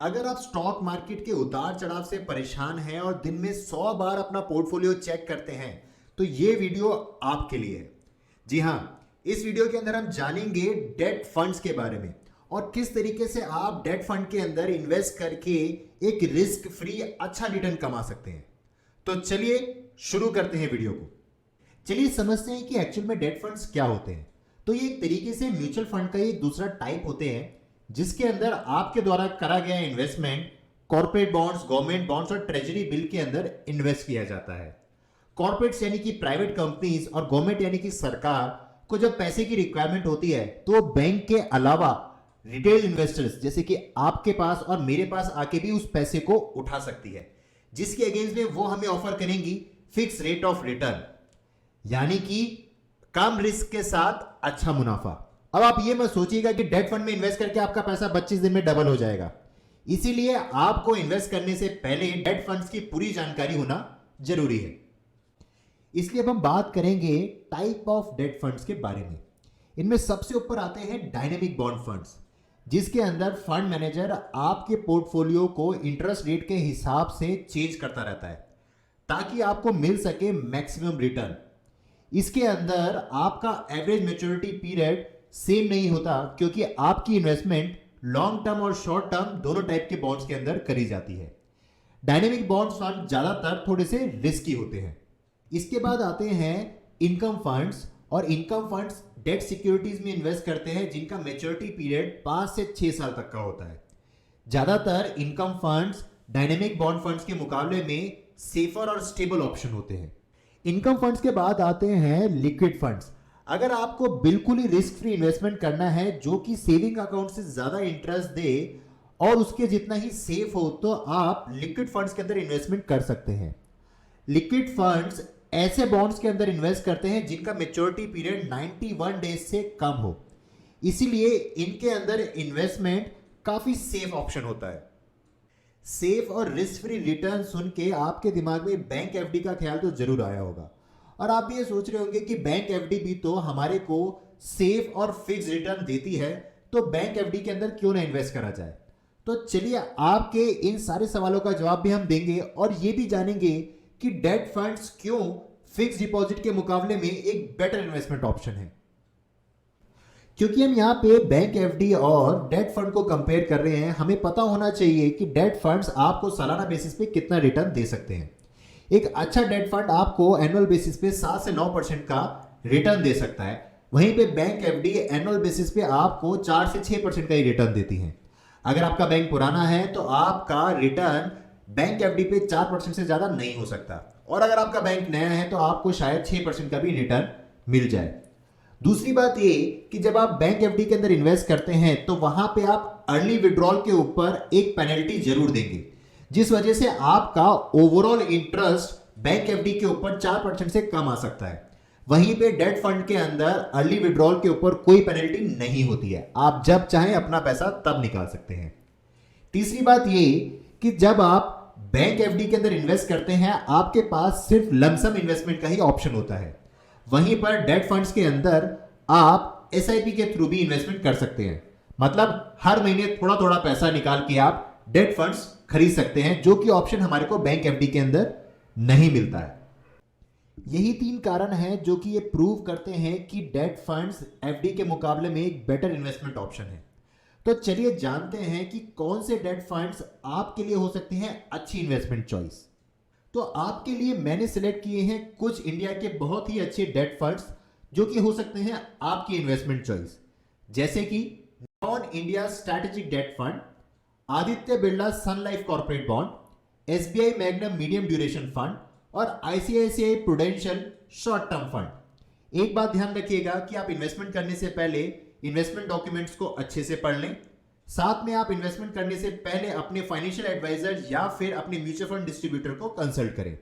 अगर आप stock market के उतार चढ़ाव से परेशान हैं और दिन में 100 बार अपना पोर्टफोलियो चेक करते हैं तो ये वीडियो आपके लिए है। जी हां, इस वीडियो के अंदर हम जानेंगे डेट फंड्स के बारे में और किस तरीके से आप डेट फंड के अंदर इन्वेस्ट करके एक रिस्क फ्री अच्छा रिटर्न कमा सकते हैं। तो चलिए शुरू करते हैं वीडियो को। चलिए समझते हैं कि एक्चुअल में डेट फंड्स क्या होते हैं। तो ये एक तरीके से म्यूचुअल फंड का एक दूसरा टाइप होते हैं जिसके अंदर आपके द्वारा करा गया investment corporate bonds, government bonds और ट्रेजरी बिल के अंदर इन्वेस्ट किया जाता है। कॉर्पोरेट्स यानी कि प्राइवेट कंपनीज और गवर्नमेंट यानी कि सरकार को जब पैसे की रिक्वायरमेंट होती है तो बैंक के अलावा रिटेल इन्वेस्टर्स जैसे कि आपके पास और मेरे पास आके भी उस पैसे को उठा सकती है, जिसके अगेंस्ट में वो हमें ऑफर करेंगी फिक्स रेट ऑफ रिटर्न, यानी कि कम रिस्क के साथ अच्छा मुनाफा। अब आप ये मत सोचिएगा कि डेट फंड में इन्वेस्ट करके आपका पैसा 25 दिन में डबल हो जाएगा। इसीलिए आपको इन्वेस्ट करने से पहले डेट फंड्स की पूरी जानकारी होना जरूरी है। इसलिए अब हम बात करेंगे टाइप ऑफ डेट फंड्स के बारे में। इनमें सबसे ऊपर आते हैं डायनेमिक बॉन्ड फंड्स, जिसके अंदर फंड मैनेजर आपके पोर्टफोलियो को इंटरेस्ट रेट के हिसाब से चेंज करता रहता है ताकि आपको मिल सके मैक्सिमम रिटर्न। इसके अंदर आपका एवरेज मैच्योरिटी पीरियड सेम नहीं होता क्योंकि आपकी इन्वेस्टमेंट लॉन्ग टर्म और शॉर्ट टर्म दोनों टाइप के बॉन्ड्स के अंदर करी जाती है। डायनेमिक बॉन्ड्स फंड ज्यादातर थोड़े से रिस्की होते हैं। इसके बाद आते हैं इनकम फंड्स, और इनकम फंड्स डेट सिक्योरिटीज में इन्वेस्ट करते हैं जिनका मैच्योरिटी पीरियड 5 से 6 साल तक का होता है। ज्यादातर income funds dynamic bond funds के मुकाबले में सेफर और स्टेबल ऑप्शन होते हैं। इनकम फंड्स के बाद आते हैं लिक्विड फंड्स। अगर आपको बिल्कुल ही रिस्क फ्री इन्वेस्टमेंट करना है जो कि सेविंग अकाउंट से ज्यादा इंटरेस्ट दे और उसके जितना ही सेफ हो, तो आप लिक्विड फंड्स के अंदर इन्वेस्टमेंट कर सकते हैं। लिक्विड फंड्स ऐसे बॉन्ड्स के अंदर इन्वेस्ट करते हैं जिनका मैच्योरिटी पीरियड 91 डेज से कम हो, इसीलिए इनके अंदर इन्वेस्टमेंट काफी सेफ ऑप्शन होता है। सेफ और रिस्क फ्री रिटर्न सुन के आपके दिमाग में बैंक एफडी का ख्याल तो जरूर आया होगा, और आप भी ये सोच रहे होंगे कि बैंक एफडी भी तो हमारे को सेफ और फिक्स रिटर्न देती है, तो बैंक एफडी के अंदर क्यों ना इन्वेस्ट करा जाए। तो चलिए आपके इन सारे सवालों का जवाब भी हम देंगे और ये भी जानेंगे कि डेट फंड्स क्यों फिक्स डिपॉजिट के मुकाबले में एक बेटर इन्वेस्टमेंट ऑप्शन है। क्योंकि हम यहाँ पे बैंक एफडी और डेट फंड को कंपेयर कर रहे हैं, हमें पता होना चाहिए कि डेट फंड्स आपको सालाना बेसिस पे कितना रिटर्न दे सकते हैं। एक अच्छा डेट फंड आपको एनुअल बेसिस पे 7 से 9% का रिटर्न दे सकता है, वहीं पे बैंक एफडी एनुअल बेसिस पे आपको 4 से 6% का ही रिटर्न देती है। अगर आपका बैंक पुराना है तो आपका रिटर्न बैंक एफडी पे 4% से ज्यादा नहीं हो सकता, और अगर आपका बैंक नया है तो आपको शायद 6% का भी रिटर्न मिल जाए। दूसरी बात ये कि जब आप बैंक एफडी के अंदर इन्वेस्ट करते हैं तो वहां पे आप अर्ली विड्रॉल के ऊपर एक पेनल्टी जरूर देंगे, जिस वजह से आपका ओवरऑल इंटरेस्ट बैंक एफडी के ऊपर 4% से कम आ सकता है। वहीं पे डेट फंड के अंदर अर्ली विड्रॉल के ऊपर कोई पेनल्टी नहीं होती है, आप जब चाहें अपना पैसा तब निकाल सकते हैं। तीसरी बात ये कि जब आप बैंक एफडी के अंदर इन्वेस्ट करते हैं आपके पास सिर्फ लमसम इन्वेस्टमेंट का ही ऑप्शन होता है, वहीं पर डेट फंड्स के अंदर आप एसआईपी के थ्रू भी इन्वेस्टमेंट कर सकते हैं। मतलब हर महीने थोड़ा थोड़ा पैसा निकाल के आप डेट फंड्स खरीद सकते हैं, जो कि ऑप्शन हमारे को बैंक एफडी के अंदर नहीं मिलता है। यही 3 कारण हैं जो कि ये प्रूव करते हैं कि डेट फंड्स एफडी के मुकाबले में एक बेटर इन्वेस्टमेंट ऑप्शन है। तो चलिए जानते हैं कि कौन से डेट फंड्स आपके लिए हो सकते हैं अच्छी इन्वेस्टमेंट चॉइस। तो आपके लिए मैंने सिलेक्ट किए हैं कुछ इंडिया के बहुत ही अच्छे डेट फंड्स जो कि हो सकते हैं आपकी इन्वेस्टमेंट चॉइस, जैसे कि non India strategic debt fund, Aditya Birla Sun Life corporate bond, SBI Magnum medium duration fund और ICICI Prudential short term fund. एक बात ध्यान रखिएगा कि आप इन्वेस्टमेंट करने से पहले इन्वेस्टमेंट डॉक्यूमेंट्स को अच्छे से पढ़ लें। साथ में आप इन्वेस्टमेंट करने से पहले अपने फाइनेंशियल एडवाइजर या फिर अपने म्यूचुअल फंड डिस्ट्रीब्यूटर को कंसल्ट करें।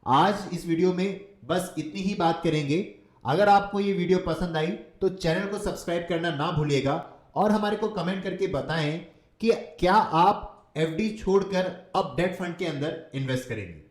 आज इस वीडियो में बस इतनी ही बात करेंगे। अगर आपको ये वीडियो पसंद आई तो चैनल को सब्सक्राइब करना ना भूलिएगा और हमारे को कमेंट करके बताएं कि क्या आप एफडी छोड़कर अब डेट फंड के अंदर इन्वेस्ट करेंगे।